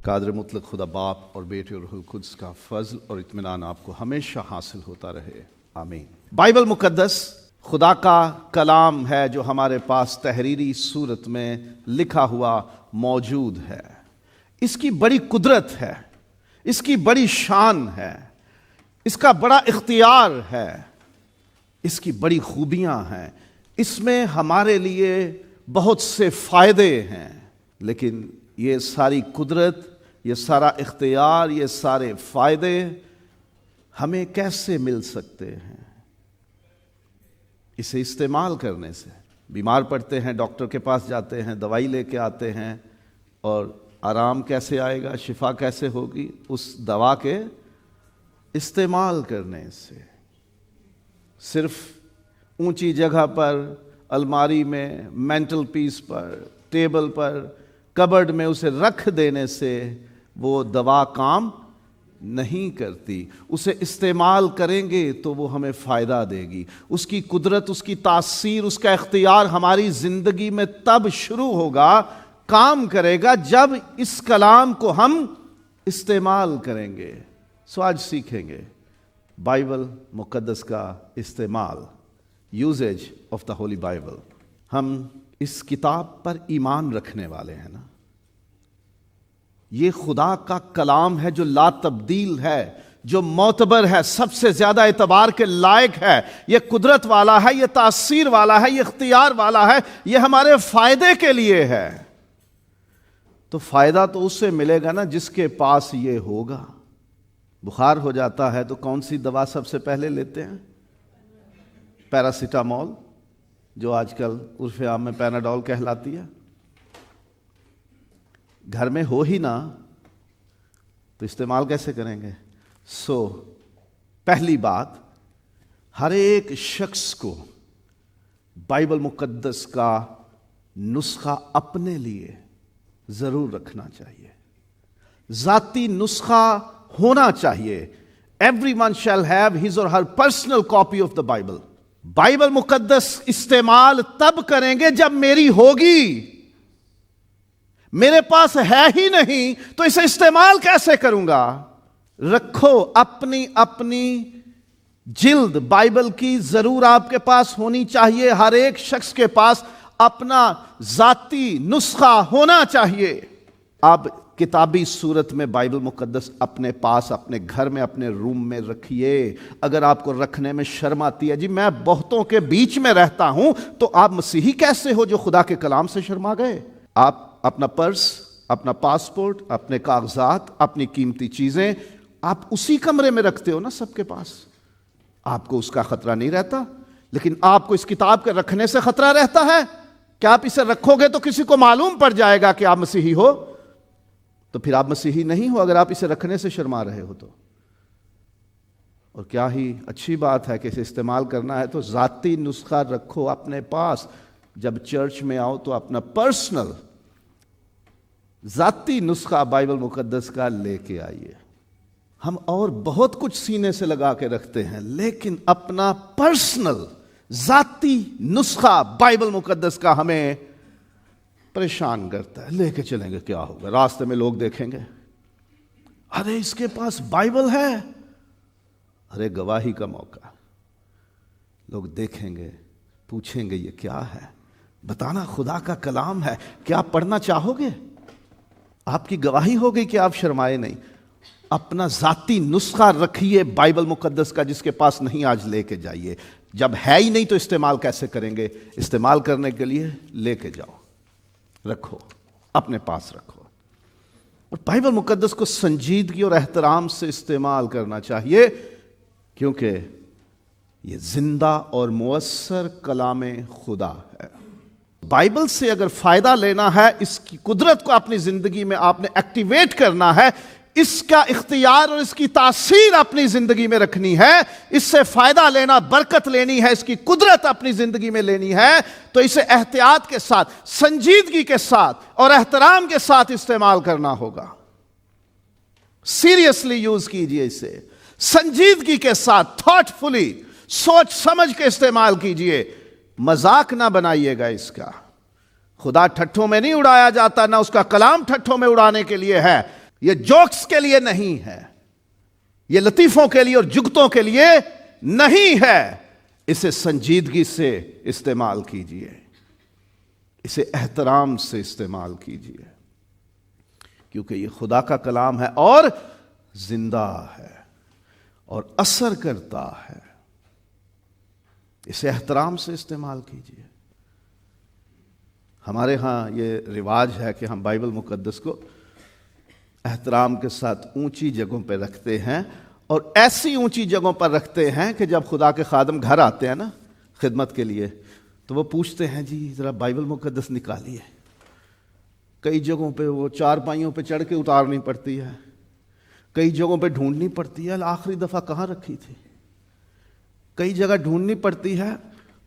قادر مطلق خدا باپ اور بیٹے اور روح القدس کا فضل اور اطمینان آپ کو ہمیشہ حاصل ہوتا رہے، آمین۔ بائبل مقدس خدا کا کلام ہے جو ہمارے پاس تحریری صورت میں لکھا ہوا موجود ہے۔ اس کی بڑی قدرت ہے، اس کی بڑی شان ہے، اس کا بڑا اختیار ہے، اس کی بڑی خوبیاں ہیں، اس میں ہمارے لیے بہت سے فائدے ہیں، لیکن یہ ساری قدرت، یہ سارا اختیار، یہ سارے فائدے ہمیں کیسے مل سکتے ہیں؟ اسے استعمال کرنے سے۔ بیمار پڑتے ہیں، ڈاکٹر کے پاس جاتے ہیں، دوائی لے کے آتے ہیں، اور آرام کیسے آئے گا، شفا کیسے ہوگی؟ اس دوا کے استعمال کرنے سے۔ صرف اونچی جگہ پر، الماری میں، مینٹل پیس پر، ٹیبل پر، کبرڈ میں اسے رکھ دینے سے وہ دوا کام نہیں کرتی۔ اسے استعمال کریں گے تو وہ ہمیں فائدہ دے گی۔ اس کی قدرت، اس کی تاثیر، اس کا اختیار ہماری زندگی میں تب شروع ہوگا، کام کرے گا، جب اس کلام کو ہم استعمال کریں گے۔ سو آج سیکھیں گے بائبل مقدس کا استعمال، usage of the holy Bible. ہم اس کتاب پر ایمان رکھنے والے ہیں نا۔ یہ خدا کا کلام ہے جو لا تبدیل ہے، جو معتبر ہے، سب سے زیادہ اعتبار کے لائق ہے، یہ قدرت والا ہے، یہ تاثیر والا ہے، یہ اختیار والا ہے، یہ ہمارے فائدے کے لیے ہے۔ تو فائدہ تو اس سے ملے گا نا جس کے پاس یہ ہوگا۔ بخار ہو جاتا ہے تو کون سی دوا سب سے پہلے لیتے ہیں؟ پیراسیٹامول، جو آج کل عرف عام میں پیناڈول کہلاتی ہے۔ گھر میں ہو ہی نہ تو استعمال کیسے کریں گے؟ پہلی بات، ہر ایک شخص کو بائبل مقدس کا نسخہ اپنے لیے ضرور رکھنا چاہیے، ذاتی نسخہ ہونا چاہیے۔ Everyone shall have his or her personal copy of the Bible۔ Bible مقدس استعمال تب کریں گے جب میری ہوگی۔ میرے پاس ہے ہی نہیں تو اسے استعمال کیسے کروں گا؟ رکھو، اپنی اپنی جلد بائبل کی ضرور آپ کے پاس ہونی چاہیے۔ ہر ایک شخص کے پاس اپنا ذاتی نسخہ ہونا چاہیے۔ آپ کتابی صورت میں بائبل مقدس اپنے پاس، اپنے گھر میں، اپنے روم میں رکھیے۔ اگر آپ کو رکھنے میں شرم آتی ہے، جی میں بہتوں کے بیچ میں رہتا ہوں، تو آپ مسیحی کیسے ہو جو خدا کے کلام سے شرما گئے؟ آپ اپنا پرس، اپنا پاسپورٹ، اپنے کاغذات، اپنی قیمتی چیزیں آپ اسی کمرے میں رکھتے ہو نا سب کے پاس۔ آپ کو اس کا خطرہ نہیں رہتا، لیکن آپ کو اس کتاب کے رکھنے سے خطرہ رہتا ہے کہ آپ اسے رکھو گے تو کسی کو معلوم پڑ جائے گا کہ آپ مسیحی ہو، تو پھر آپ مسیحی نہیں ہو اگر آپ اسے رکھنے سے شرما رہے ہو تو۔ اور کیا ہی اچھی بات ہے کہ اسے استعمال کرنا ہے تو ذاتی نسخہ رکھو اپنے پاس۔ جب چرچ میں آؤ تو اپنا پرسنل ذاتی نسخہ بائبل مقدس کا لے کے آئیے۔ ہم اور بہت کچھ سینے سے لگا کے رکھتے ہیں، لیکن اپنا پرسنل ذاتی نسخہ بائبل مقدس کا ہمیں پریشان کرتا ہے۔ لے کے چلیں گے کیا ہوگا؟ راستے میں لوگ دیکھیں گے، ارے اس کے پاس بائبل ہے، ارے گواہی کا موقع۔ لوگ دیکھیں گے، پوچھیں گے یہ کیا ہے؟ بتانا خدا کا کلام ہے، کیا آپ پڑھنا چاہو گے؟ آپ کی گواہی ہو گئی کہ آپ شرمائے نہیں۔ اپنا ذاتی نسخہ رکھیے بائبل مقدس کا، جس کے پاس نہیں آج لے کے جائیے۔ جب ہے ہی نہیں تو استعمال کیسے کریں گے؟ استعمال کرنے کے لیے لے کے جاؤ، رکھو، اپنے پاس رکھو۔ اور بائبل مقدس کو سنجیدگی اور احترام سے استعمال کرنا چاہیے، کیونکہ یہ زندہ اور مؤثر کلام خدا ہے۔ بائبل سے اگر فائدہ لینا ہے، اس کی قدرت کو اپنی زندگی میں آپ نے ایکٹیویٹ کرنا ہے، اس کا اختیار اور اس کی تاثیر اپنی زندگی میں رکھنی ہے، اس سے فائدہ لینا، برکت لینی ہے، اس کی قدرت اپنی زندگی میں لینی ہے، تو اسے احتیاط کے ساتھ، سنجیدگی کے ساتھ اور احترام کے ساتھ استعمال کرنا ہوگا۔ سیریسلی یوز کیجئے اسے، سنجیدگی کے ساتھ، تھاٹ فلی، سوچ سمجھ کے استعمال کیجئے۔ مذاق نہ بنائیے گا اس کا۔ خدا ٹھٹھوں میں نہیں اڑایا جاتا، نہ اس کا کلام ٹھٹھوں میں اڑانے کے لیے ہے۔ یہ جوکس کے لیے نہیں ہے، یہ لطیفوں کے لیے اور جگتوں کے لیے نہیں ہے۔ اسے سنجیدگی سے استعمال کیجیے، اسے احترام سے استعمال کیجیے، کیونکہ یہ خدا کا کلام ہے اور زندہ ہے اور اثر کرتا ہے۔ اسے احترام سے استعمال کیجیے۔ ہمارے ہاں یہ رواج ہے کہ ہم بائبل مقدس کو احترام کے ساتھ اونچی جگہوں پہ رکھتے ہیں، اور ایسی اونچی جگہوں پر رکھتے ہیں کہ جب خدا کے خادم گھر آتے ہیں نا خدمت کے لیے، تو وہ پوچھتے ہیں جی ذرا بائبل مقدس نکالیے۔ کئی جگہوں پہ وہ چارپائیوں پہ چڑھ کے اتارنی پڑتی ہے، کئی جگہوں پہ ڈھونڈنی پڑتی ہے آخری دفعہ کہاں رکھی تھی، کئی جگہ ڈھونڈنی پڑتی ہے۔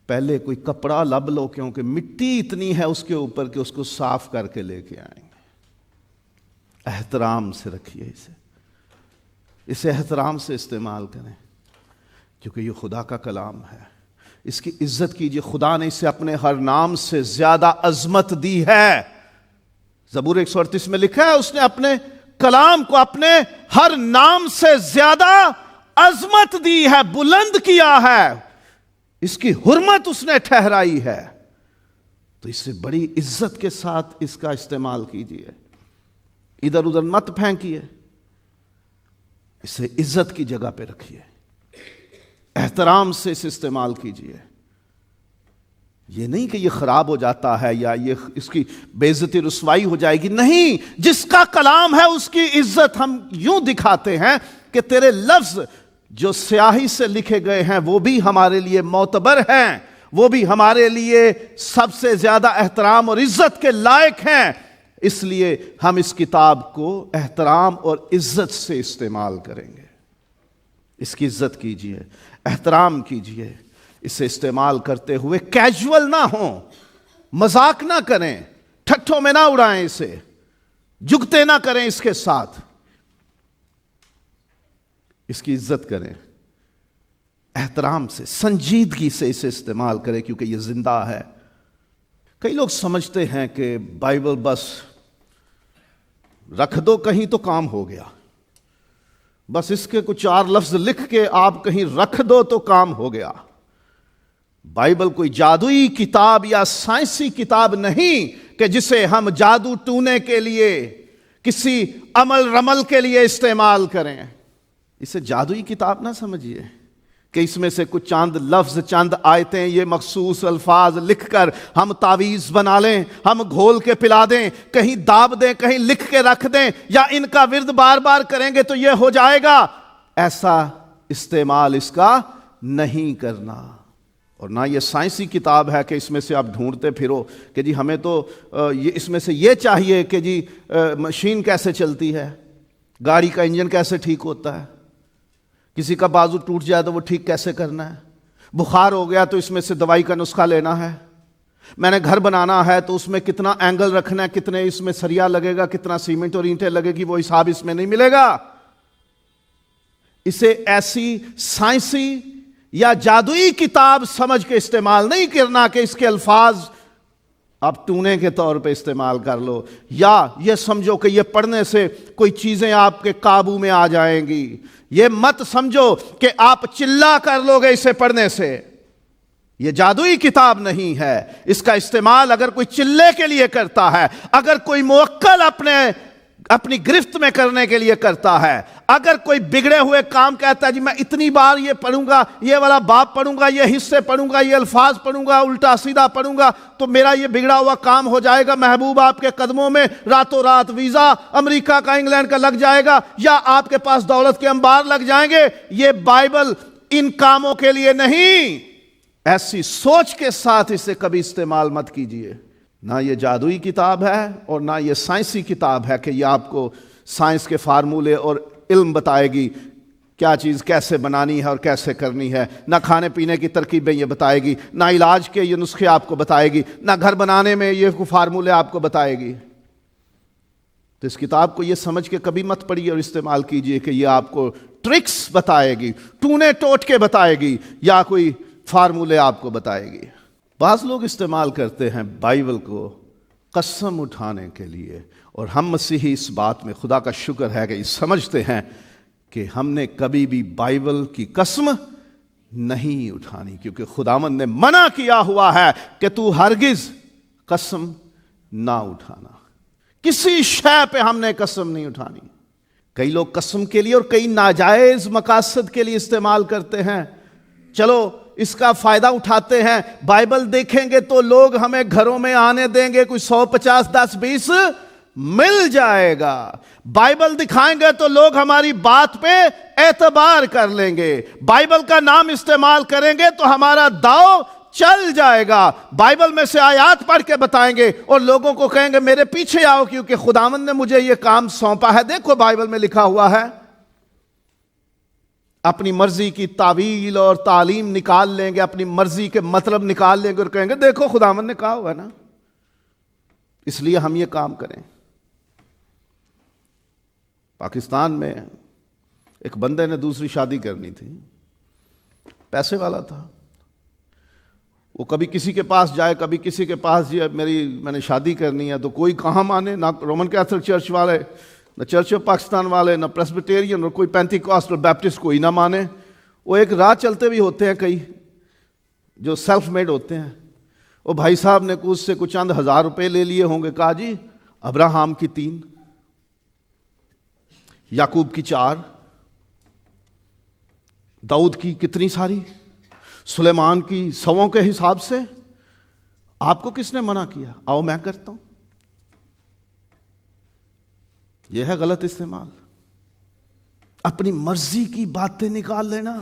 پہلے کوئی کپڑا لب لو، کیونکہ مٹی اتنی ہے اس کے اوپر کہ اس کو صاف کر کے لے کے آئیں گے۔ احترام سے رکھیے اسے احترام سے استعمال کریں، کیونکہ یہ خدا کا کلام ہے۔ اس کی عزت کیجیے۔ خدا نے اسے اپنے ہر نام سے زیادہ عظمت دی ہے۔ زبور 138 میں لکھا ہے اس نے اپنے کلام کو اپنے ہر نام سے زیادہ عظمت دی ہے، بلند کیا ہے، اس کی حرمت اس نے ٹھہرائی ہے۔ تو اس سے بڑی عزت کے ساتھ اس کا استعمال کیجیے، ادھر ادھر مت پھینکیے، اسے عزت کی جگہ پہ رکھیے، احترام سے اسے استعمال کیجیے۔ یہ نہیں کہ یہ خراب ہو جاتا ہے یا یہ اس کی بے عزتی رسوائی ہو جائے گی، نہیں، جس کا کلام ہے اس کی عزت ہم یوں دکھاتے ہیں کہ تیرے لفظ جو سیاہی سے لکھے گئے ہیں وہ بھی ہمارے لیے معتبر ہیں، وہ بھی ہمارے لیے سب سے زیادہ احترام اور عزت کے لائق ہیں، اس لیے ہم اس کتاب کو احترام اور عزت سے استعمال کریں گے۔ اس کی عزت کیجیے، احترام کیجیے، اسے استعمال کرتے ہوئے کیجول نہ ہوں، مذاق نہ کریں، ٹھٹھوں میں نہ اڑائیں، اسے جگتے نہ کریں، اس کے ساتھ اس کی عزت کریں، احترام سے، سنجیدگی سے اسے استعمال کریں، کیونکہ یہ زندہ ہے۔ کئی لوگ سمجھتے ہیں کہ بائبل بس رکھ دو کہیں تو کام ہو گیا، بس اس کے کچھ 4 لفظ لکھ کے آپ کہیں رکھ دو تو کام ہو گیا۔ بائبل کوئی جادوئی کتاب یا سائنسی کتاب نہیں کہ جسے ہم جادو ٹونے کے لیے، کسی عمل رمل کے لیے استعمال کریں۔ اسے جادوئی کتاب نہ سمجھیے کہ اس میں سے کچھ چند لفظ، چند آیتیں، یہ مخصوص الفاظ لکھ کر ہم تعویذ بنا لیں، ہم گھول کے پلا دیں، کہیں داب دیں، کہیں لکھ کے رکھ دیں، یا ان کا ورد بار بار کریں گے تو یہ ہو جائے گا۔ ایسا استعمال اس کا نہیں کرنا۔ اور نہ یہ سائنسی کتاب ہے کہ اس میں سے آپ ڈھونڈتے پھرو کہ جی ہمیں تو اس میں سے یہ چاہیے کہ جی مشین کیسے چلتی ہے، گاڑی کا انجن کیسے ٹھیک ہوتا ہے، کسی کا بازو ٹوٹ جائے تو وہ ٹھیک کیسے کرنا ہے، بخار ہو گیا تو اس میں سے دوائی کا نسخہ لینا ہے، میں نے گھر بنانا ہے تو اس میں کتنا اینگل رکھنا ہے، کتنے اس میں سریا لگے گا، کتنا سیمنٹ اور اینٹیں لگے گی، وہ حساب اس میں نہیں ملے گا۔ اسے ایسی سائنسی یا جادوئی کتاب سمجھ کے استعمال نہیں کرنا کہ اس کے الفاظ آپ ٹونے کے طور پہ استعمال کر لو، یا یہ سمجھو کہ یہ پڑھنے سے کوئی چیزیں آپ کے قابو میں آ جائیں گی۔ یہ مت سمجھو کہ آپ چلا کر لو گے اسے پڑھنے سے۔ یہ جادوئی کتاب نہیں ہے۔ اس کا استعمال اگر کوئی چلے کے لیے کرتا ہے، اگر کوئی موکل اپنی گرفت میں کرنے کے لیے کرتا ہے، اگر کوئی بگڑے ہوئے کام کہتا ہے جی میں اتنی بار یہ پڑھوں گا، یہ والا باب پڑھوں گا، یہ حصے پڑھوں گا، یہ الفاظ پڑھوں گا، الٹا سیدھا پڑھوں گا تو میرا یہ بگڑا ہوا کام ہو جائے گا، محبوب آپ کے قدموں میں راتوں رات ویزا امریکہ کا، انگلینڈ کا لگ جائے گا، یا آپ کے پاس دولت کے انبار لگ جائیں گے۔ یہ بائبل ان کاموں کے لیے نہیں۔ ایسی سوچ کے ساتھ اسے کبھی استعمال مت کیجیے۔ نہ یہ جادوئی کتاب ہے اور نہ یہ سائنسی کتاب ہے کہ یہ آپ کو سائنس کے فارمولے اور علم بتائے گی، کیا چیز کیسے بنانی ہے اور کیسے کرنی ہے۔ نہ کھانے پینے کی ترکیبیں یہ بتائے گی، نہ علاج کے یہ نسخے آپ کو بتائے گی، نہ گھر بنانے میں یہ فارمولے آپ کو بتائے گی۔ تو اس کتاب کو یہ سمجھ کے کبھی مت پڑھیے اور استعمال کیجیے کہ یہ آپ کو ٹرکس بتائے گی، ٹونے ٹوٹ کے بتائے گی، یا کوئی فارمولے آپ کو بتائے گی۔ بعض لوگ استعمال کرتے ہیں بائبل کو قسم اٹھانے کے لیے. اور ہم مسیحی اس بات میں خدا کا شکر ہے کہ سمجھتے ہیں کہ ہم نے کبھی بھی بائبل کی قسم نہیں اٹھانی، کیونکہ خداوند نے منع کیا ہوا ہے کہ تو ہرگز قسم نہ اٹھانا. کسی شے پہ ہم نے قسم نہیں اٹھانی. کئی لوگ قسم کے لیے اور کئی ناجائز مقاصد کے لیے استعمال کرتے ہیں. چلو اس کا فائدہ اٹھاتے ہیں، بائبل دیکھیں گے تو لوگ ہمیں گھروں میں آنے دیں گے، کوئی 100 50 10 20 مل جائے گا. بائبل دکھائیں گے تو لوگ ہماری بات پہ اعتبار کر لیں گے. بائبل کا نام استعمال کریں گے تو ہمارا داؤ چل جائے گا. بائبل میں سے آیات پڑھ کے بتائیں گے اور لوگوں کو کہیں گے میرے پیچھے آؤ کیونکہ خداوند نے مجھے یہ کام سونپا ہے. دیکھو بائبل میں لکھا ہوا ہے. اپنی مرضی کی تعویل اور تعلیم نکال لیں گے، اپنی مرضی کے مطلب نکال لیں گے اور کہیں گے دیکھو خداوند نے کہا ہوا ہے نا، اس لیے ہم یہ کام کریں. پاکستان میں ایک بندے نے دوسری شادی کرنی تھی، پیسے والا تھا. وہ کبھی کسی کے پاس جائے کبھی کسی کے پاس جائے، میں نے شادی کرنی ہے. تو کوئی کہاں مانے، نہ رومن کیتھولک چرچ والے، نہ چرچ آف پاکستان والے، نہ پریسبیٹیرین، اور کوئی پینتیکوسٹل بیپٹسٹ کوئی نہ مانے. وہ ایک راہ چلتے بھی ہوتے ہیں کئی جو سیلف میڈ ہوتے ہیں. وہ بھائی صاحب نے اس سے کچھ چند ہزار روپے لے لیے ہوں گے، کہا جی ابراہم کی 3، یعقوب کی 4، داؤد کی کتنی ساری، سلیمان کی 100 کے حساب سے. آپ کو کس نے منع کیا؟ آؤ میں کرتا ہوں. یہ ہے غلط استعمال. اپنی مرضی کی باتیں نکال لینا،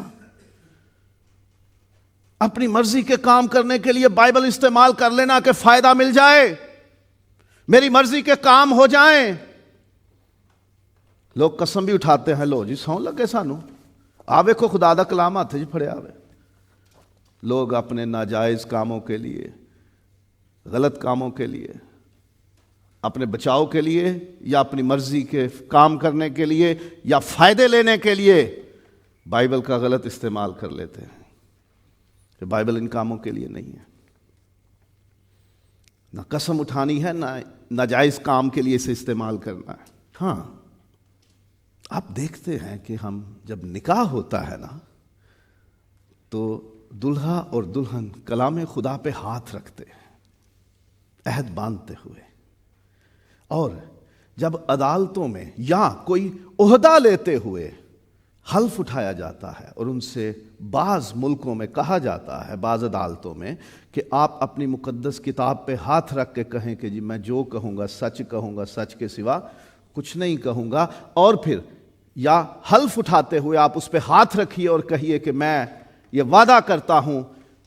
اپنی مرضی کے کام کرنے کے لیے بائبل استعمال کر لینا کہ فائدہ مل جائے، میری مرضی کے کام ہو جائیں. لوگ قسم بھی اٹھاتے ہیں، لو جی سون لگے سانو، آ ویکھو خدا دا کلام ہاتھ جی پھڑیا ہوئے. لوگ اپنے ناجائز کاموں کے لیے، غلط کاموں کے لیے، اپنے بچاؤ کے لیے یا اپنی مرضی کے کام کرنے کے لیے یا فائدے لینے کے لیے بائبل کا غلط استعمال کر لیتے ہیں کہ بائبل ان کاموں کے لیے نہیں ہے. نہ قسم اٹھانی ہے، نہ ناجائز کام کے لیے اسے استعمال کرنا ہے. ہاں آپ دیکھتے ہیں کہ ہم جب نکاح ہوتا ہے نا تو دلہا اور دلہن کلام خدا پہ ہاتھ رکھتے ہیں عہد باندھتے ہوئے. اور جب عدالتوں میں یا کوئی عہدہ لیتے ہوئے حلف اٹھایا جاتا ہے اور ان سے بعض ملکوں میں کہا جاتا ہے، بعض عدالتوں میں، کہ آپ اپنی مقدس کتاب پہ ہاتھ رکھ کے کہیں کہ جی میں جو کہوں گا سچ کہوں گا، سچ کے سوا کچھ نہیں کہوں گا. اور پھر یا حلف اٹھاتے ہوئے آپ اس پہ ہاتھ رکھیے اور کہیے کہ میں یہ وعدہ کرتا ہوں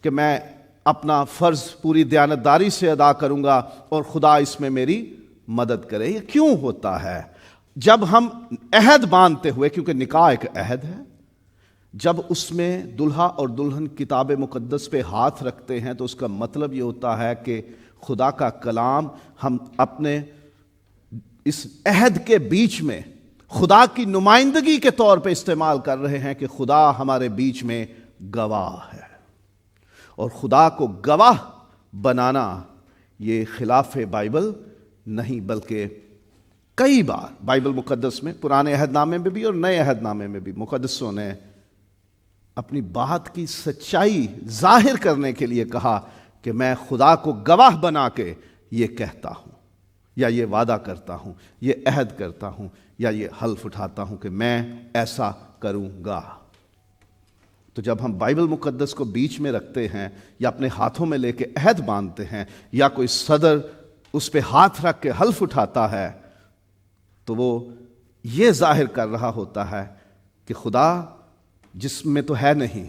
کہ میں اپنا فرض پوری دیانتداری سے ادا کروں گا اور خدا اس میں میری مدد کرے. یہ کیوں ہوتا ہے؟ جب ہم عہد باندھتے ہوئے، کیونکہ نکاح ایک عہد ہے، جب اس میں دلہا اور دلہن کتاب مقدس پہ ہاتھ رکھتے ہیں تو اس کا مطلب یہ ہوتا ہے کہ خدا کا کلام ہم اپنے اس عہد کے بیچ میں خدا کی نمائندگی کے طور پہ استعمال کر رہے ہیں کہ خدا ہمارے بیچ میں گواہ ہے. اور خدا کو گواہ بنانا یہ خلاف بائبل نہیں، بلکہ کئی بار بائبل مقدس میں، پرانے عہد نامے میں بھی اور نئے عہد نامے میں بھی، مقدسوں نے اپنی بات کی سچائی ظاہر کرنے کے لیے کہا کہ میں خدا کو گواہ بنا کے یہ کہتا ہوں یا یہ وعدہ کرتا ہوں، یہ عہد کرتا ہوں یا یہ حلف اٹھاتا ہوں کہ میں ایسا کروں گا. تو جب ہم بائبل مقدس کو بیچ میں رکھتے ہیں یا اپنے ہاتھوں میں لے کے عہد باندھتے ہیں یا کوئی صدر اس پہ ہاتھ رکھ کے حلف اٹھاتا ہے تو وہ یہ ظاہر کر رہا ہوتا ہے کہ خدا جسم میں تو ہے نہیں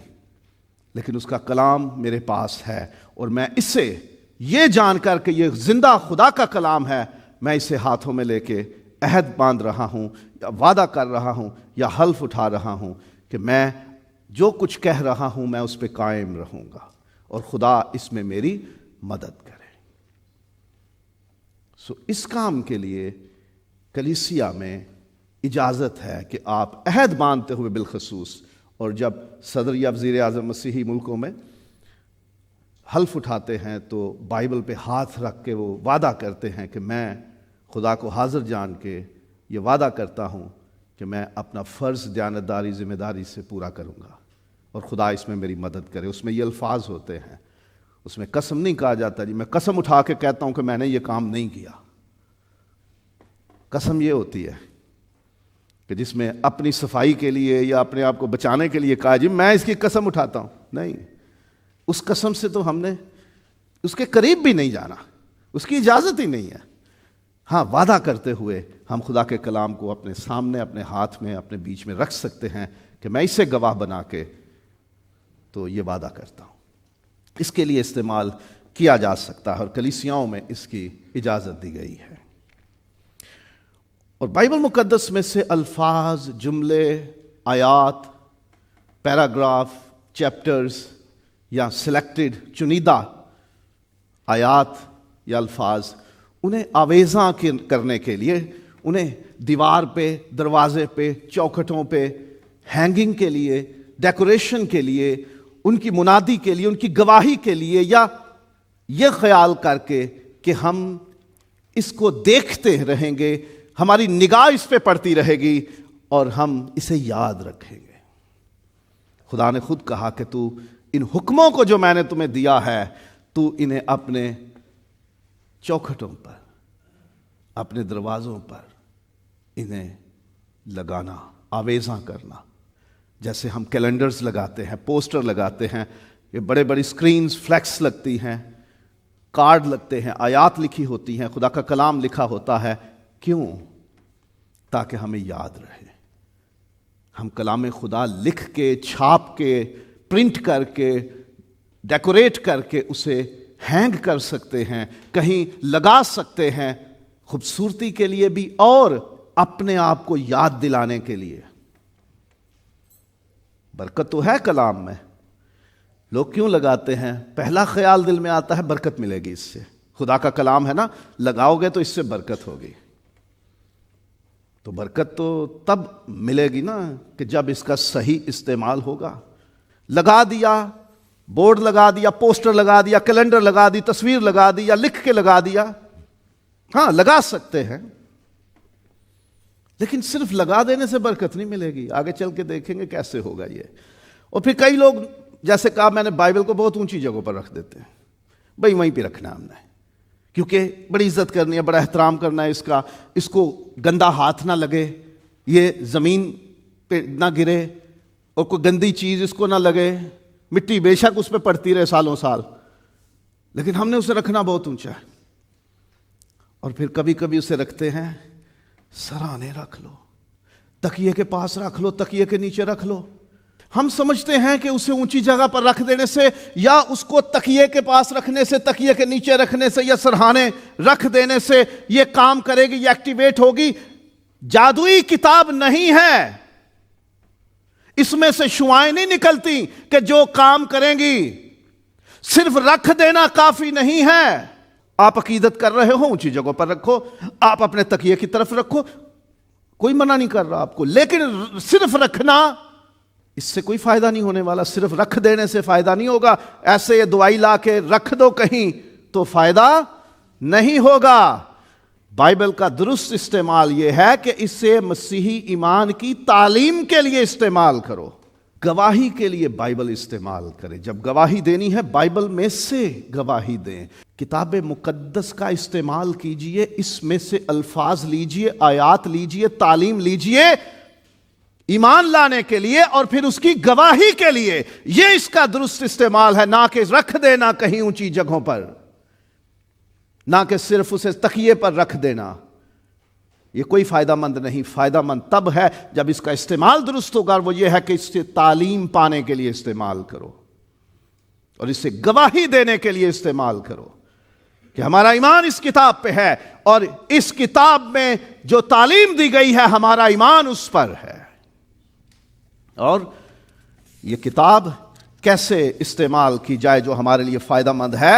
لیکن اس کا کلام میرے پاس ہے، اور میں اسے یہ جان کر کہ یہ زندہ خدا کا کلام ہے، میں اسے ہاتھوں میں لے کے عہد باندھ رہا ہوں یا وعدہ کر رہا ہوں یا حلف اٹھا رہا ہوں کہ میں جو کچھ کہہ رہا ہوں میں اس پہ قائم رہوں گا اور خدا اس میں میری مدد کرے. اس کام کے لیے کلیسیا میں اجازت ہے کہ آپ عہد باندھتے ہوئے بالخصوص، اور جب صدر یا وزیر اعظم مسیحی ملکوں میں حلف اٹھاتے ہیں تو بائبل پہ ہاتھ رکھ کے وہ وعدہ کرتے ہیں کہ میں خدا کو حاضر جان کے یہ وعدہ کرتا ہوں کہ میں اپنا فرض دیانتداری ذمہ داری سے پورا کروں گا اور خدا اس میں میری مدد کرے. اس میں یہ الفاظ ہوتے ہیں, اس میں قسم نہیں کہا جاتا جی میں قسم اٹھا کے کہتا ہوں کہ میں نے یہ کام نہیں کیا. قسم یہ ہوتی ہے کہ جس میں اپنی صفائی کے لیے یا اپنے آپ کو بچانے کے لیے کہا جی میں اس کی قسم اٹھاتا ہوں. نہیں, اس قسم سے تو ہم نے اس کے قریب بھی نہیں جانا, اس کی اجازت ہی نہیں ہے. ہاں, وعدہ کرتے ہوئے ہم خدا کے کلام کو اپنے سامنے, اپنے ہاتھ میں, اپنے بیچ میں رکھ سکتے ہیں کہ میں اسے گواہ بنا کے تو یہ وعدہ کرتا ہوں. اس کے لیے استعمال کیا جا سکتا ہے اور کلیسیاؤں میں اس کی اجازت دی گئی ہے. اور بائبل مقدس میں سے الفاظ, جملے, آیات, پیراگراف, چیپٹرز یا سلیکٹڈ چنیدہ آیات یا الفاظ, انہیں آویزاں کرنے کے لیے, انہیں دیوار پہ, دروازے پہ, چوکھٹوں پہ ہینگنگ کے لیے, ڈیکوریشن کے لیے, ان کی منادی کے لیے, ان کی گواہی کے لیے, یا یہ خیال کر کے کہ ہم اس کو دیکھتے رہیں گے, ہماری نگاہ اس پہ پڑتی رہے گی اور ہم اسے یاد رکھیں گے. خدا نے خود کہا کہ تو ان حکموں کو جو میں نے تمہیں دیا ہے تو انہیں اپنے چوکھٹوں پر, اپنے دروازوں پر انہیں لگانا, آویزاں کرنا. جیسے ہم کیلنڈرز لگاتے ہیں, پوسٹر لگاتے ہیں, یہ بڑے بڑی سکرینز, فلیکس لگتی ہیں, کارڈ لگتے ہیں, آیات لکھی ہوتی ہیں, خدا کا کلام لکھا ہوتا ہے. کیوں؟ تاکہ ہمیں یاد رہے. ہم کلام خدا لکھ کے, چھاپ کے, پرنٹ کر کے, ڈیکوریٹ کر کے اسے ہینگ کر سکتے ہیں, کہیں لگا سکتے ہیں, خوبصورتی کے لیے بھی اور اپنے آپ کو یاد دلانے کے لیے. برکت تو ہے کلام میں. لوگ کیوں لگاتے ہیں؟ پہلا خیال دل میں آتا ہے برکت ملے گی اس سے. خدا کا کلام ہے نا, لگاؤ گے تو اس سے برکت ہوگی. تو برکت تو تب ملے گی نا کہ جب اس کا صحیح استعمال ہوگا. لگا دیا, بورڈ لگا دیا, پوسٹر لگا دیا, کیلنڈر لگا دی, تصویر لگا دی یا لکھ کے لگا دیا, ہاں لگا سکتے ہیں, لیکن صرف لگا دینے سے برکت نہیں ملے گی. آگے چل کے دیکھیں گے کیسے ہوگا یہ. اور پھر کئی لوگ, جیسے کہا میں نے, بائبل کو بہت اونچی جگہوں پر رکھ دیتے ہیں. بھئی وہیں پہ رکھنا ہے ہم نے, کیونکہ بڑی عزت کرنی ہے, بڑا احترام کرنا ہے اس کا, اس کو گندا ہاتھ نہ لگے, یہ زمین پہ نہ گرے, اور کوئی گندی چیز اس کو نہ لگے, مٹی بے شک اس پہ پڑتی رہے سالوں سال, لیکن ہم نے اسے رکھنا بہت اونچا ہے. اور پھر کبھی کبھی اسے رکھتے ہیں سرانے رکھ لو, تکیے کے پاس رکھ لو, تکیے کے نیچے رکھ لو. ہم سمجھتے ہیں کہ اسے اونچی جگہ پر رکھ دینے سے, یا اس کو تکیے کے پاس رکھنے سے, تکیے کے نیچے رکھنے سے, یا سرہانے رکھ دینے سے یہ کام کرے گی, یہ ایکٹیویٹ ہوگی. جادوئی کتاب نہیں ہے, اس میں سے شعائیں نہیں نکلتی کہ جو کام کریں گی. صرف رکھ دینا کافی نہیں ہے. آپ عقیدت کر رہے ہو, اونچی جگہوں پر رکھو, آپ اپنے تکیے کی طرف رکھو, کوئی منع نہیں کر رہا آپ کو, لیکن صرف رکھنا, اس سے کوئی فائدہ نہیں ہونے والا. صرف رکھ دینے سے فائدہ نہیں ہوگا. ایسے یہ دوائی لا کے رکھ دو کہیں تو فائدہ نہیں ہوگا. بائبل کا درست استعمال یہ ہے کہ اسے مسیحی ایمان کی تعلیم کے لیے استعمال کرو. گواہی کے لیے بائبل استعمال کرے. جب گواہی دینی ہے بائبل میں سے گواہی دیں. کتاب مقدس کا استعمال کیجئے, اس میں سے الفاظ لیجئے, آیات لیجئے, تعلیم لیجئے ایمان لانے کے لیے اور پھر اس کی گواہی کے لیے. یہ اس کا درست استعمال ہے, نہ کہ رکھ دینا کہیں اونچی جگہوں پر, نہ کہ صرف اسے تکیے پر رکھ دینا. یہ کوئی فائدہ مند نہیں. فائدہ مند تب ہے جب اس کا استعمال درست ہوگا, اور وہ یہ ہے کہ اس سے تعلیم پانے کے لیے استعمال کرو اور اس سے گواہی دینے کے لیے استعمال کرو کہ ہمارا ایمان اس کتاب پہ ہے, اور اس کتاب میں جو تعلیم دی گئی ہے ہمارا ایمان اس پر ہے. اور یہ کتاب کیسے استعمال کی جائے جو ہمارے لیے فائدہ مند ہے؟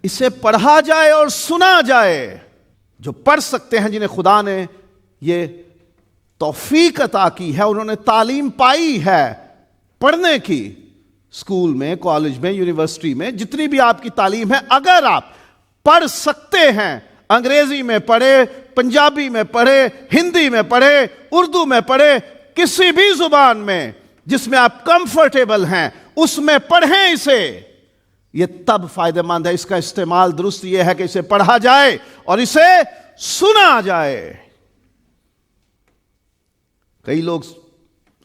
اسے پڑھا جائے اور سنا جائے. جو پڑھ سکتے ہیں, جنہیں خدا نے یہ توفیق عطا کی ہے, انہوں نے تعلیم پائی ہے پڑھنے کی, اسکول میں، کالج میں، یونیورسٹی میں، جتنی بھی آپ کی تعلیم ہے، اگر آپ پڑھ سکتے ہیں، انگریزی میں پڑھے، پنجابی میں پڑھے، ہندی میں پڑھے، اردو میں پڑھے، کسی بھی زبان میں جس میں آپ کمفرٹیبل ہیں اس میں پڑھیں اسے. یہ تب فائدہ مند ہے. اس کا استعمال درست یہ ہے کہ اسے پڑھا جائے اور اسے سنا جائے. کئی لوگ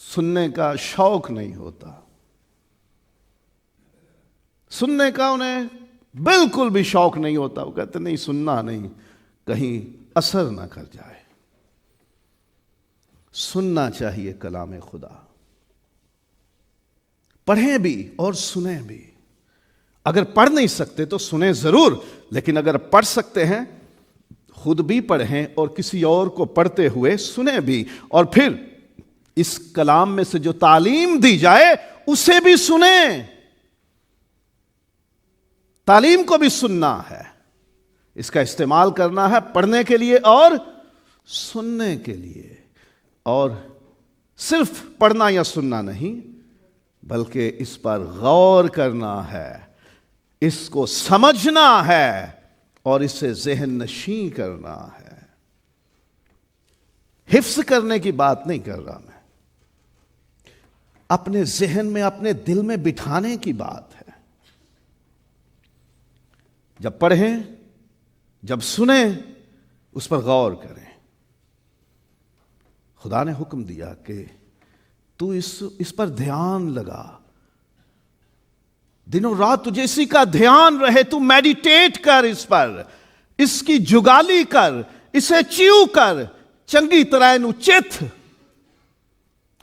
سننے کا شوق نہیں ہوتا، سننے کا انہیں بالکل بھی شوق نہیں ہوتا. وہ کہتے نہیں، سننا نہیں، کہیں اثر نہ کر جائے. سننا چاہیے کلام خدا، پڑھیں بھی اور سنیں بھی. اگر پڑھ نہیں سکتے تو سنیں ضرور، لیکن اگر پڑھ سکتے ہیں خود بھی پڑھیں اور کسی اور کو پڑھتے ہوئے سنیں بھی. اور پھر اس کلام میں سے جو تعلیم دی جائے اسے بھی سنیں. تعلیم کو بھی سننا ہے، اس کا استعمال کرنا ہے پڑھنے کے لیے اور سننے کے لیے. اور صرف پڑھنا یا سننا نہیں، بلکہ اس پر غور کرنا ہے، اس کو سمجھنا ہے اور اسے ذہن نشین کرنا ہے. حفظ کرنے کی بات نہیں کر رہا میں، اپنے ذہن میں، اپنے دل میں بٹھانے کی بات ہے. جب پڑھیں، جب سنیں، اس پر غور کریں. خدا نے حکم دیا کہ تو اس پر دھیان لگا، دنوں رات تجھے اسی کا دھیان رہے. تو میڈیٹیٹ کر اس پر، اس کی جگالی کر، اسے چیو کر، چنگی طرح نو چت،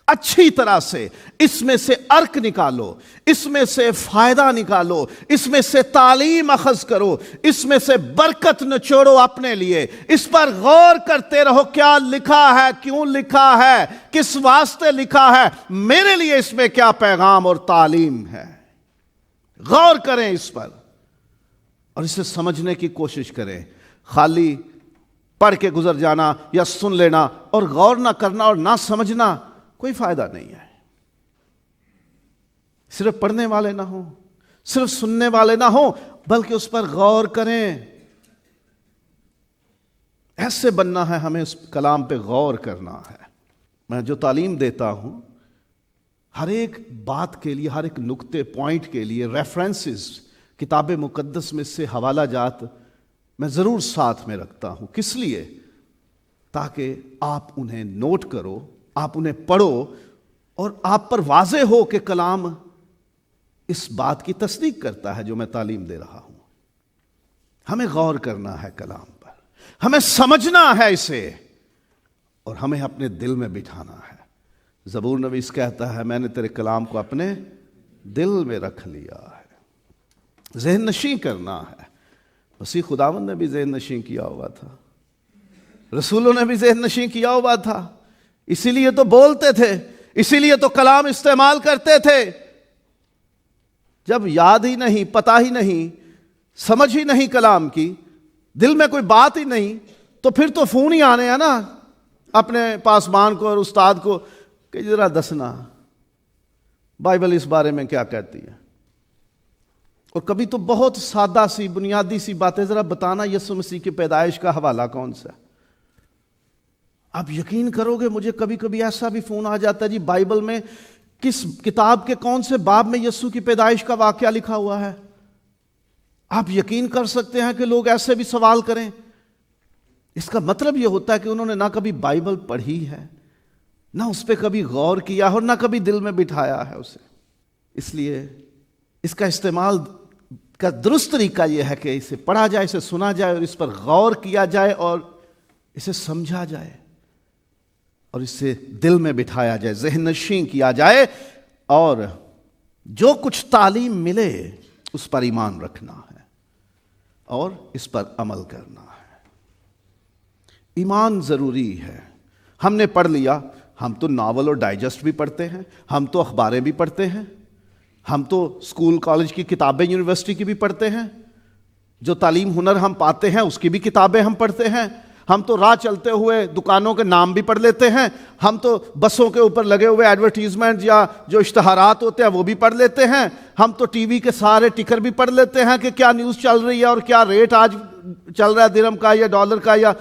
اچھی طرح سے اس میں سے ارک نکالو، اس میں سے فائدہ نکالو، اس میں سے تعلیم اخذ کرو، اس میں سے برکت نچوڑو اپنے لیے. اس پر غور کرتے رہو، کیا لکھا ہے، کیوں لکھا ہے، کس واسطے لکھا ہے، میرے لیے اس میں کیا پیغام اور تعلیم ہے. غور کریں اس پر اور اسے سمجھنے کی کوشش کریں. خالی پڑھ کے گزر جانا یا سن لینا اور غور نہ کرنا اور نہ سمجھنا کوئی فائدہ نہیں ہے. صرف پڑھنے والے نہ ہوں، صرف سننے والے نہ ہوں، بلکہ اس پر غور کریں. ایسے بننا ہے ہمیں، اس کلام پہ غور کرنا ہے. میں جو تعلیم دیتا ہوں ہر ایک بات کے لیے، ہر ایک نقطے پوائنٹ کے لیے ریفرنسز، کتاب مقدس میں سے حوالہ جات میں ضرور ساتھ میں رکھتا ہوں. کس لیے؟ تاکہ آپ انہیں نوٹ کرو، آپ انہیں پڑھو اور آپ پر واضح ہو کہ کلام اس بات کی تصدیق کرتا ہے جو میں تعلیم دے رہا ہوں. ہمیں غور کرنا ہے کلام پر، ہمیں سمجھنا ہے اسے اور ہمیں اپنے دل میں بٹھانا ہے. زبور نویس کہتا ہے میں نے تیرے کلام کو اپنے دل میں رکھ لیا ہے. ذہن نشین کرنا ہے. مسیح خداوند نے بھی ذہن نشین کیا ہوا تھا، رسولوں نے بھی ذہن نشین کیا ہوا تھا. اسی لیے تو بولتے تھے، اسی لیے تو کلام استعمال کرتے تھے. جب یاد ہی نہیں، پتہ ہی نہیں، سمجھ ہی نہیں کلام کی، دل میں کوئی بات ہی نہیں، تو پھر تو فون ہی آنے ہیں نا اپنے پاسبان کو اور استاد کو کہ ذرا دسنا بائبل اس بارے میں کیا کہتی ہے. اور کبھی تو بہت سادہ سی بنیادی سی باتیں، ذرا بتانا یسوع مسیح کی پیدائش کا حوالہ کون سا ہے. آپ یقین کرو گے مجھے کبھی کبھی ایسا بھی فون آ جاتا ہے، جی بائبل میں کس کتاب کے کون سے باب میں یسوع کی پیدائش کا واقعہ لکھا ہوا ہے. آپ یقین کر سکتے ہیں کہ لوگ ایسے بھی سوال کریں. اس کا مطلب یہ ہوتا ہے کہ انہوں نے نہ کبھی بائبل پڑھی ہے، نہ اس پہ کبھی غور کیا اور نہ کبھی دل میں بٹھایا ہے اسے. اس لیے اس کا استعمال کا درست طریقہ یہ ہے کہ اسے پڑھا جائے، اسے سنا جائے اور اس پر غور کیا جائے اور اسے سمجھا جائے اور اسے دل میں بٹھایا جائے، ذہن نشین کیا جائے اور جو کچھ تعلیم ملے اس پر ایمان رکھنا ہے اور اس پر عمل کرنا ہے. ایمان ضروری ہے. ہم نے پڑھ لیا، ہم تو ناول اور ڈائجسٹ بھی پڑھتے ہیں، ہم تو اخباریں بھی پڑھتے ہیں، ہم تو اسکول کالج کی کتابیں یونیورسٹی کی بھی پڑھتے ہیں، جو تعلیم ہنر ہم پاتے ہیں اس کی بھی کتابیں ہم پڑھتے ہیں، ہم تو راہ چلتے ہوئے دکانوں کے نام بھی پڑھ لیتے ہیں، ہم تو بسوں کے اوپر لگے ہوئے ایڈورٹیزمنٹ یا جو اشتہارات ہوتے ہیں وہ بھی پڑھ لیتے ہیں، ہم تو ٹی وی کے سارے ٹکر بھی پڑھ لیتے ہیں کہ کیا نیوز چل رہی ہے اور کیا ریٹ آج چل رہا ہے درہم کا یا ڈالر کا یا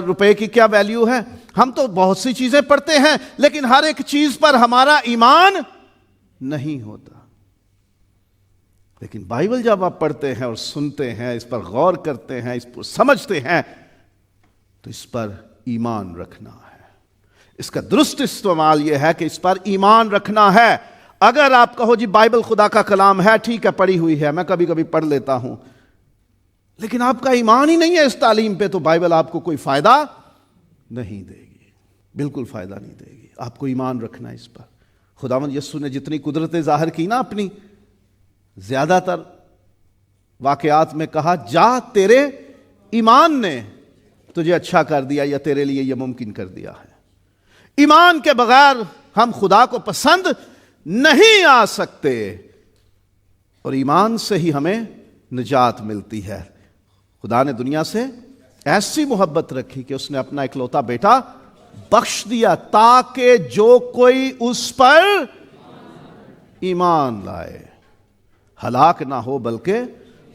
روپے کی کیا ویلیو ہے. ہم تو بہت سی چیزیں پڑھتے ہیں، لیکن ہر ایک چیز پر ہمارا ایمان نہیں ہوتا. لیکن بائبل جب آپ پڑھتے ہیں اور سنتے ہیں، اس پر غور کرتے ہیں، اس پر سمجھتے ہیں، تو اس پر ایمان رکھنا ہے. اس کا درست استعمال یہ ہے کہ اس پر ایمان رکھنا ہے. اگر آپ کہو جی بائبل خدا کا کلام ہے، ٹھیک ہے پڑھی ہوئی ہے، میں کبھی کبھی پڑھ لیتا ہوں، لیکن آپ کا ایمان ہی نہیں ہے اس تعلیم پہ، تو بائبل آپ کو کوئی فائدہ نہیں دے گی، بالکل فائدہ نہیں دے گی. آپ کو ایمان رکھنا ہے اس پر. خداوند یسوع نے جتنی قدرتیں ظاہر کی نا اپنی، زیادہ تر واقعات میں کہا جا تیرے ایمان نے تجھے اچھا کر دیا یا تیرے لیے یہ ممکن کر دیا ہے. ایمان کے بغیر ہم خدا کو پسند نہیں آ سکتے، اور ایمان سے ہی ہمیں نجات ملتی ہے. خدا نے دنیا سے ایسی محبت رکھی کہ اس نے اپنا اکلوتا بیٹا بخش دیا تاکہ جو کوئی اس پر ایمان لائے ہلاک نہ ہو بلکہ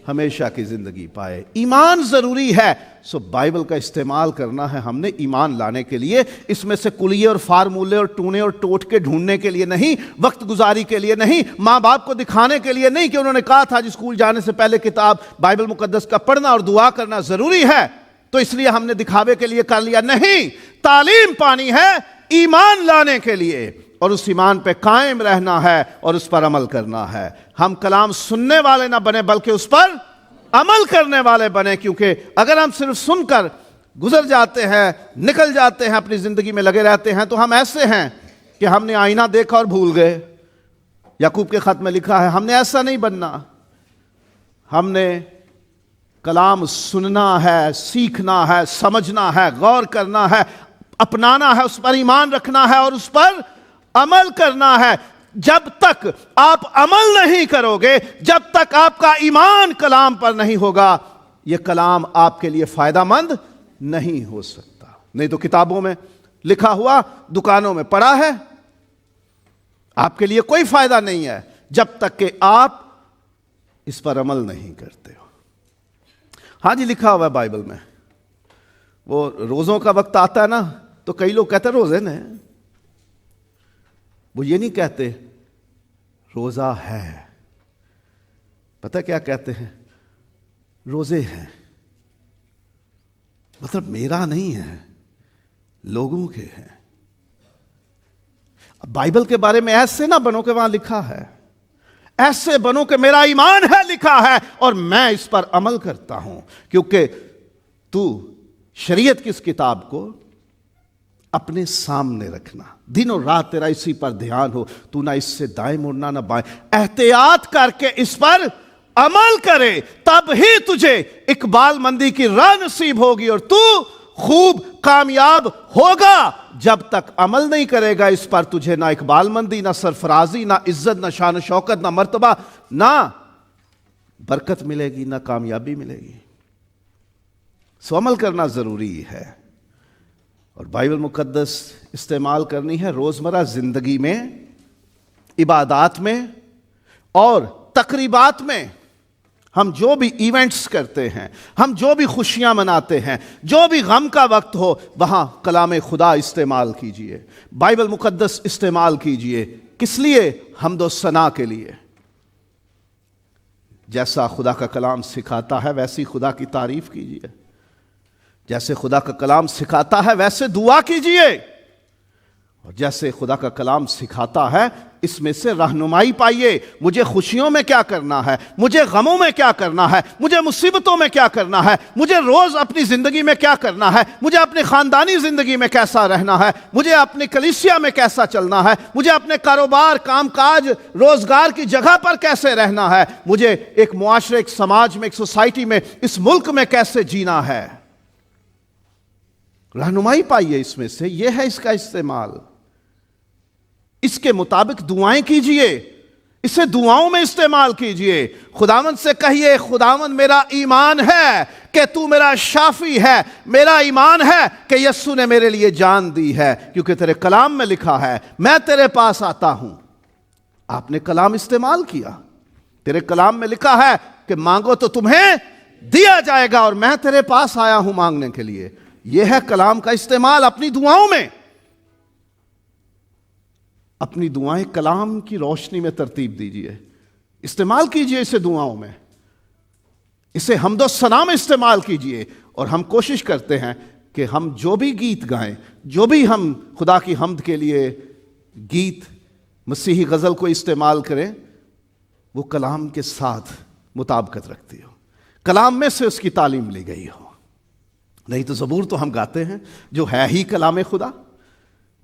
ہمیشہ کی زندگی پائے. ایمان ضروری ہے. سو بائبل کا استعمال کرنا ہے ہم نے ایمان لانے کے لیے، اس میں سے کلیے اور فارمولے اور ٹونے اور ٹوٹکے ڈھونڈنے کے لیے نہیں، وقت گزاری کے لیے نہیں، ماں باپ کو دکھانے کے لیے نہیں کہ انہوں نے کہا تھا جی اسکول جانے سے پہلے کتاب بائبل مقدس کا پڑھنا اور دعا کرنا ضروری ہے تو اس لیے ہم نے دکھاوے کے لیے کر لیا. نہیں، تعلیم پانی ہے ایمان لانے کے لیے، اور اس ایمان پہ قائم رہنا ہے اور اس پر عمل کرنا ہے. ہم کلام سننے والے نہ بنے بلکہ اس پر عمل کرنے والے بنے، کیونکہ اگر ہم صرف سن کر گزر جاتے ہیں، نکل جاتے ہیں، اپنی زندگی میں لگے رہتے ہیں، تو ہم ایسے ہیں کہ ہم نے آئینہ دیکھا اور بھول گئے. یعقوب کے خط میں لکھا ہے ہم نے ایسا نہیں بننا. ہم نے کلام سننا ہے، سیکھنا ہے، سمجھنا ہے، غور کرنا ہے، اپنانا ہے، اس پر ایمان رکھنا ہے اور اس پر عمل کرنا ہے. جب تک آپ عمل نہیں کرو گے، جب تک آپ کا ایمان کلام پر نہیں ہوگا، یہ کلام آپ کے لیے فائدہ مند نہیں ہو سکتا. نہیں تو کتابوں میں لکھا ہوا دکانوں میں پڑا ہے، آپ کے لیے کوئی فائدہ نہیں ہے جب تک کہ آپ اس پر عمل نہیں کرتے ہو. ہاں جی لکھا ہوا ہے بائبل میں، وہ روزوں کا وقت آتا ہے نا تو کئی لوگ کہتے ہیں روزے نے، وہ یہ نہیں کہتے روزہ ہے. پتہ کیا کہتے ہیں؟ روزے ہیں. مطلب میرا نہیں ہے، لوگوں کے ہیں. بائبل کے بارے میں ایسے نہ بنو کہ وہاں لکھا ہے، ایسے بنو کہ میرا ایمان ہے لکھا ہے اور میں اس پر عمل کرتا ہوں. کیونکہ تو شریعت کی اس کتاب کو اپنے سامنے رکھنا، دن اور رات تیرا اسی پر دھیان ہو، تو نہ اس سے دائیں مڑنا نہ بائیں، احتیاط کر کے اس پر عمل کرے، تب ہی تجھے اقبال مندی کی راہ نصیب ہوگی اور تو خوب کامیاب ہوگا. جب تک عمل نہیں کرے گا اس پر، تجھے نہ اقبال مندی، نہ سرفرازی، نہ عزت، نہ شان و شوکت، نہ مرتبہ، نہ برکت ملے گی، نہ کامیابی ملے گی. سو عمل کرنا ضروری ہے، اور بائبل مقدس استعمال کرنی ہے روزمرہ زندگی میں، عبادات میں اور تقریبات میں. ہم جو بھی ایونٹس کرتے ہیں، ہم جو بھی خوشیاں مناتے ہیں، جو بھی غم کا وقت ہو، وہاں کلام خدا استعمال کیجئے، بائبل مقدس استعمال کیجئے. کس لیے؟ حمد و ثنا کے لیے. جیسا خدا کا کلام سکھاتا ہے ویسی خدا کی تعریف کیجئے، جیسے خدا کا کلام سکھاتا ہے ویسے دعا کیجئے، اور جیسے خدا کا کلام سکھاتا ہے اس میں سے رہنمائی پائیے. مجھے خوشیوں میں کیا کرنا ہے، مجھے غموں میں کیا کرنا ہے، مجھے مصیبتوں میں کیا کرنا ہے، مجھے روز اپنی زندگی میں کیا کرنا ہے، مجھے اپنی خاندانی زندگی میں کیسا رہنا ہے، مجھے اپنی کلیسیا میں کیسا چلنا ہے، مجھے اپنے کاروبار، کام کاج، روزگار کی جگہ پر کیسے رہنا ہے، مجھے ایک معاشرے، ایک سماج میں، ایک سوسائٹی میں، اس ملک میں کیسے جینا ہے. رہنمائی پائیے اس میں سے. یہ ہے اس کا استعمال. اس کے مطابق دعائیں کیجئے. اسے دعاؤں میں استعمال کیجئے. خداوند سے کہیے خداوند میرا ایمان ہے کہ تو میرا شافی ہے، میرا ایمان ہے کہ یسوع نے میرے لیے جان دی ہے، کیونکہ تیرے کلام میں لکھا ہے میں تیرے پاس آتا ہوں. آپ نے کلام استعمال کیا. تیرے کلام میں لکھا ہے کہ مانگو تو تمہیں دیا جائے گا، اور میں تیرے پاس آیا ہوں مانگنے کے لیے. یہ ہے کلام کا استعمال اپنی دعاؤں میں. اپنی دعائیں کلام کی روشنی میں ترتیب دیجئے، استعمال کیجئے اسے دعاؤں میں، اسے حمد و ثنا میں استعمال کیجئے. اور ہم کوشش کرتے ہیں کہ ہم جو بھی گیت گائیں، جو بھی ہم خدا کی حمد کے لیے گیت مسیحی غزل کو استعمال کریں، وہ کلام کے ساتھ مطابقت رکھتی ہو، کلام میں سے اس کی تعلیم لی گئی ہو. نہیں تو زبور تو ہم گاتے ہیں جو ہے ہی کلام خدا،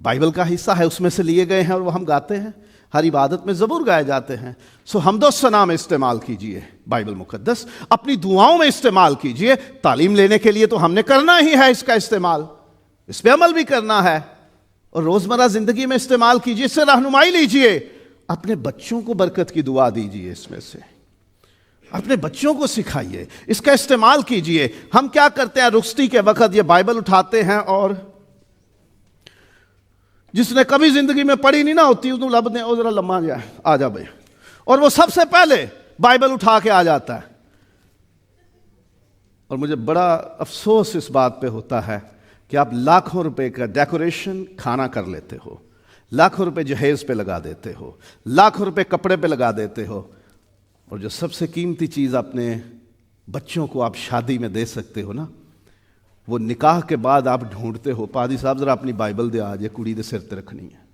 بائبل کا حصہ ہے، اس میں سے لیے گئے ہیں اور وہ ہم گاتے ہیں. ہر عبادت میں زبور گائے جاتے ہیں. سو حمد و ثنا میں استعمال کیجئے بائبل مقدس، اپنی دعاؤں میں استعمال کیجئے. تعلیم لینے کے لیے تو ہم نے کرنا ہی ہے اس کا استعمال، اس پہ عمل بھی کرنا ہے، اور روزمرہ زندگی میں استعمال کیجئے، اس سے رہنمائی لیجئے. اپنے بچوں کو برکت کی دعا دیجئے، اس میں سے اپنے بچوں کو سکھائیے، اس کا استعمال کیجئے. ہم کیا کرتے ہیں رخصتی کے وقت یہ بائبل اٹھاتے ہیں، اور جس نے کبھی زندگی میں پڑھی نہیں نہ ہوتی اس لب نے ذرا لمحہ جائے آ جا بھائی، اور وہ سب سے پہلے بائبل اٹھا کے آ جاتا ہے. اور مجھے بڑا افسوس اس بات پہ ہوتا ہے کہ آپ لاکھوں روپے کا ڈیکوریشن کھانا کر لیتے ہو، لاکھوں روپے جہیز پہ لگا دیتے ہو، لاکھوں روپے کپڑے پہ لگا دیتے ہو، اور جو سب سے قیمتی چیز اپنے بچوں کو آپ شادی میں دے سکتے ہو نا، وہ نکاح کے بعد آپ ڈھونڈتے ہو. پادری صاحب ذرا اپنی بائبل دے آج کڑی دے سر تے رکھنی ہے.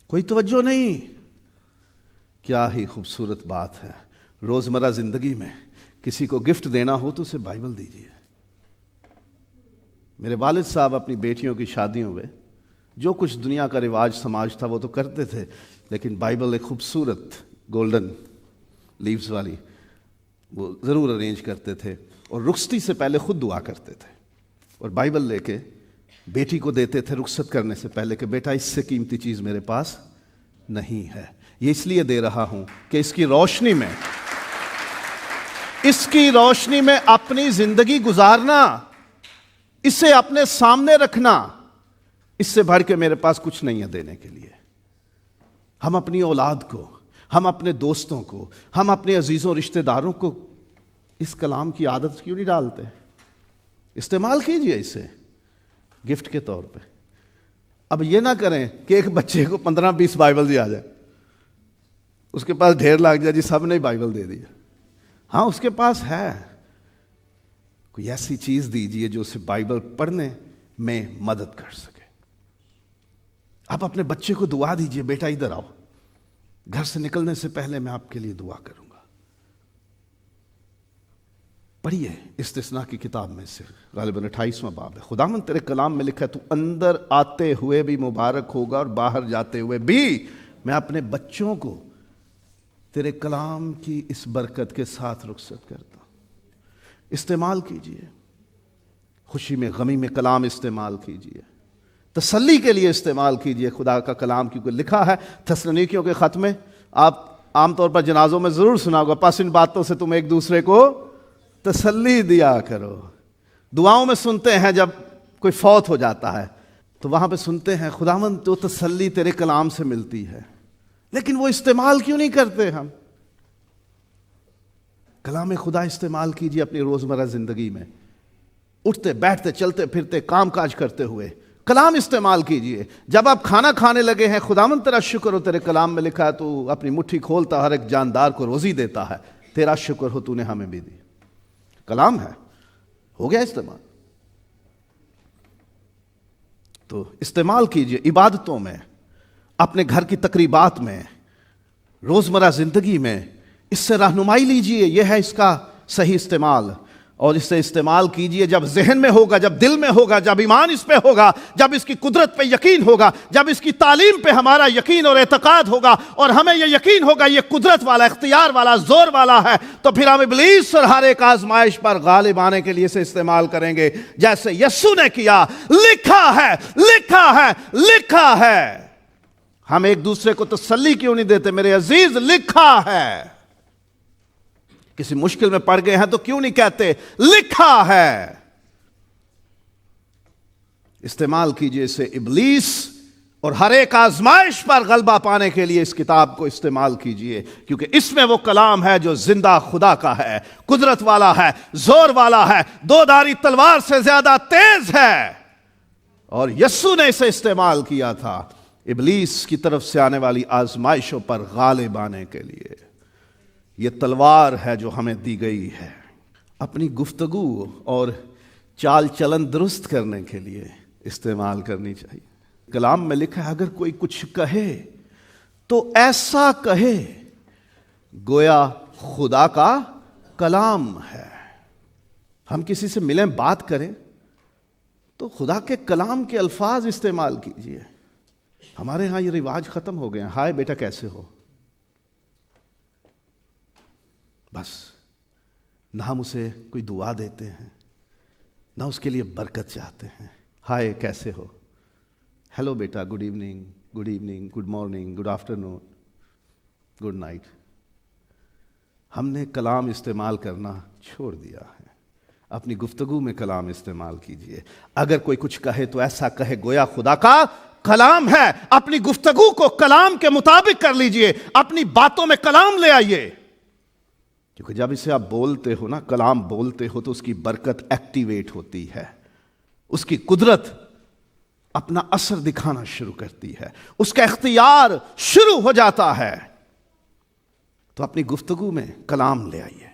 کوئی توجہ نہیں. کیا ہی خوبصورت بات ہے. روزمرہ زندگی میں کسی کو گفٹ دینا ہو تو اسے بائبل دیجیے. میرے والد صاحب اپنی بیٹیوں کی شادیوں میں جو کچھ دنیا کا رواج سماج تھا وہ تو کرتے تھے، لیکن بائبل ایک خوبصورت گولڈن لیوز والی وہ ضرور ارینج کرتے تھے، اور رخصتی سے پہلے خود دعا کرتے تھے، اور بائبل لے کے بیٹی کو دیتے تھے رخصت کرنے سے پہلے کہ بیٹا اس سے قیمتی چیز میرے پاس نہیں ہے. یہ اس لیے دے رہا ہوں کہ اس کی روشنی میں اپنی زندگی گزارنا، اسے اپنے سامنے رکھنا، اس سے بڑھ کے میرے پاس کچھ نہیں ہے دینے کے لیے. ہم اپنی اولاد کو، ہم اپنے دوستوں کو، ہم اپنے عزیزوں رشتہ داروں کو اس کلام کی عادت کیوں نہیں ڈالتے؟ استعمال کیجئے اسے گفٹ کے طور پہ. اب یہ نہ کریں کہ ایک بچے کو 15-20 بائبل دیا جائے، اس کے پاس ڈھیر لگ جائے، جی سب نے بائبل دے دیا. ہاں اس کے پاس ہے، کوئی ایسی چیز دیجئے جو اسے بائبل پڑھنے میں مدد کر سکے. آپ اپنے بچے کو دعا دیجئے، بیٹا ادھر آؤ، گھر سے نکلنے سے پہلے میں آپ کے لیے دعا کروں گا. پڑھیے استثناء کی کتاب میں سے غالباً 28واں باب ہے. خداوند تیرے کلام میں لکھا ہے تو اندر آتے ہوئے بھی مبارک ہوگا اور باہر جاتے ہوئے بھی. میں اپنے بچوں کو تیرے کلام کی اس برکت کے ساتھ رخصت کرتا ہوں. استعمال کیجئے، خوشی میں غمی میں کلام استعمال کیجئے، تسلی کے لیے استعمال کیجئے خدا کا کلام، کیونکہ لکھا ہے تسلونیکیوں کے خط میں، آپ عام طور پر جنازوں میں ضرور سنا ہوگا، پس ان باتوں سے تم ایک دوسرے کو تسلی دیا کرو. دعاؤں میں سنتے ہیں جب کوئی فوت ہو جاتا ہے تو وہاں پہ سنتے ہیں خداوند تو تسلی تیرے کلام سے ملتی ہے، لیکن وہ استعمال کیوں نہیں کرتے؟ ہم کلام خدا استعمال کیجئے اپنی روزمرہ زندگی میں، اٹھتے بیٹھتے چلتے پھرتے کام کاج کرتے ہوئے کلام استعمال کیجئے. جب آپ کھانا کھانے لگے ہیں خداوند تیرا شکر ہو، تیرے کلام میں لکھا ہے تو اپنی مٹھی کھولتا ہر ایک جاندار کو روزی دیتا ہے، تیرا شکر ہو تو نے ہمیں بھی دی. کلام ہے، ہو گیا استعمال. تو استعمال کیجئے عبادتوں میں، اپنے گھر کی تقریبات میں، روزمرہ زندگی میں، اس سے رہنمائی لیجئے. یہ ہے اس کا صحیح استعمال. اور اس سے استعمال کیجئے جب ذہن میں ہوگا، جب دل میں ہوگا، جب ایمان اس پہ ہوگا، جب اس کی قدرت پہ یقین ہوگا، جب اس کی تعلیم پہ ہمارا یقین اور اعتقاد ہوگا، اور ہمیں یہ یقین ہوگا یہ قدرت والا، اختیار والا، زور والا ہے، تو پھر ہم ابلیس اور ہر ایک آزمائش پر غالب آنے کے لیے اسے استعمال کریں گے جیسے یسوع نے کیا. لکھا ہے، لکھا ہے، لکھا ہے. ہم ایک دوسرے کو تسلی کیوں نہیں دیتے؟ میرے عزیز، لکھا ہے۔ کسی مشکل میں پڑ گئے ہیں تو کیوں نہیں کہتے لکھا ہے؟ استعمال کیجئے اسے ابلیس اور ہر ایک آزمائش پر غلبہ پانے کے لیے اس کتاب کو استعمال کیجئے، کیونکہ اس میں وہ کلام ہے جو زندہ خدا کا ہے، قدرت والا ہے، زور والا ہے، دو دھاری تلوار سے زیادہ تیز ہے۔ اور یسوع نے اسے استعمال کیا تھا ابلیس کی طرف سے آنے والی آزمائشوں پر غالب آنے کے لیے۔ یہ تلوار ہے جو ہمیں دی گئی ہے اپنی گفتگو اور چال چلن درست کرنے کے لیے استعمال کرنی چاہیے۔ کلام میں لکھا ہے اگر کوئی کچھ کہے تو ایسا کہے گویا خدا کا کلام ہے۔ ہم کسی سے ملیں، بات کریں تو خدا کے کلام کے الفاظ استعمال کیجئے۔ ہمارے ہاں یہ رواج ختم ہو گئے ہیں، ہائے بیٹا کیسے ہو؟ بس نہ ہم اسے کوئی دعا دیتے ہیں، نہ اس کے لیے برکت چاہتے ہیں۔ ہائے کیسے ہو؟ ہیلو بیٹا، good evening, good evening, good morning, good afternoon, good night. ہم نے کلام استعمال کرنا چھوڑ دیا ہے۔ اپنی گفتگو میں کلام استعمال کیجئے۔ اگر کوئی کچھ کہے تو ایسا کہے گویا خدا کا کلام ہے۔ اپنی گفتگو کو کلام کے مطابق کر لیجئے، اپنی باتوں میں کلام لے آئیے، کیونکہ جب اسے آپ بولتے ہو نا، کلام بولتے ہو، تو اس کی برکت ایکٹیویٹ ہوتی ہے، اس کی قدرت اپنا اثر دکھانا شروع کرتی ہے، اس کا اختیار شروع ہو جاتا ہے۔ تو اپنی گفتگو میں کلام لے آئیے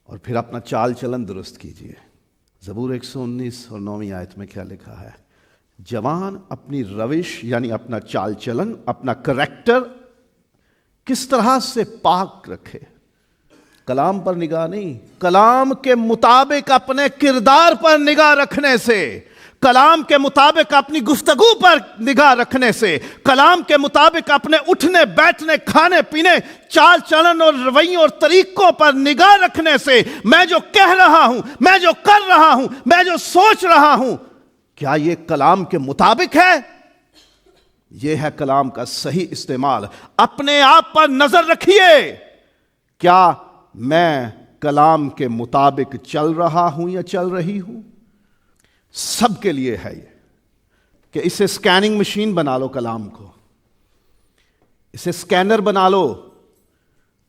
اور پھر اپنا چال چلن درست کیجئے۔ زبور 119 اور 9ویں آیت میں کیا لکھا ہے؟ جوان اپنی روش یعنی اپنا چال چلن، اپنا کریکٹر کس طرح سے پاک رکھے۔ کلام پر نگاہ نہیں، کلام کے مطابق اپنے کردار پر نگاہ رکھنے سے، کلام کے مطابق اپنی گفتگو پر نگاہ رکھنے سے، کلام کے مطابق اپنے اٹھنے بیٹھنے کھانے پینے چال چلن اور رویوں اور طریقوں پر نگاہ رکھنے سے، میں جو کہہ رہا ہوں، میں جو کر رہا ہوں، میں جو سوچ رہا ہوں، کیا یہ کلام کے مطابق ہے؟ یہ ہے کلام کا صحیح استعمال۔ اپنے آپ پر نظر رکھیے، کیا میں کلام کے مطابق چل رہا ہوں یا چل رہی ہوں؟ سب کے لیے ہے یہ کہ اسے سکیننگ مشین بنا لو، کلام کو اسے سکینر بنا لو،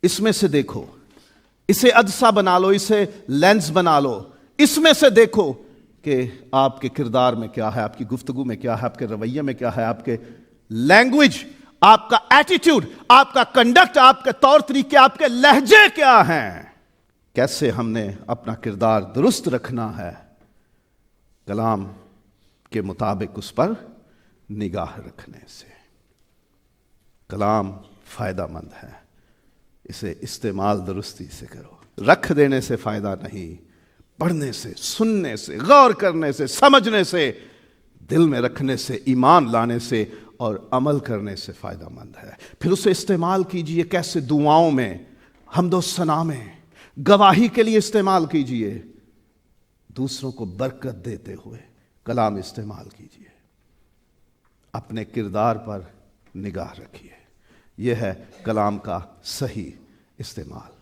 اس میں سے دیکھو، اسے عدسہ بنا لو، اسے لینس بنا لو، اس میں سے دیکھو کہ آپ کے کردار میں کیا ہے، آپ کی گفتگو میں کیا ہے، آپ کے رویے میں کیا ہے، آپ کے لینگویج، آپ کا ایٹیٹیوڈ، آپ کا کنڈکٹ، آپ کے طور طریقے، آپ کے لہجے کیا ہیں، کیسے ہم نے اپنا کردار درست رکھنا ہے۔ کلام کے مطابق اس پر نگاہ رکھنے سے کلام فائدہ مند ہے، اسے استعمال درستی سے کرو۔ رکھ دینے سے فائدہ نہیں، پڑھنے سے، سننے سے، غور کرنے سے، سمجھنے سے، دل میں رکھنے سے، ایمان لانے سے اور عمل کرنے سے فائدہ مند ہے۔ پھر اسے استعمال کیجئے کیسے؟ دعاؤں میں، حمد و ثنا میں، گواہی کے لیے استعمال کیجئے، دوسروں کو برکت دیتے ہوئے کلام استعمال کیجئے۔ اپنے کردار پر نگاہ رکھیے، یہ ہے کلام کا صحیح استعمال۔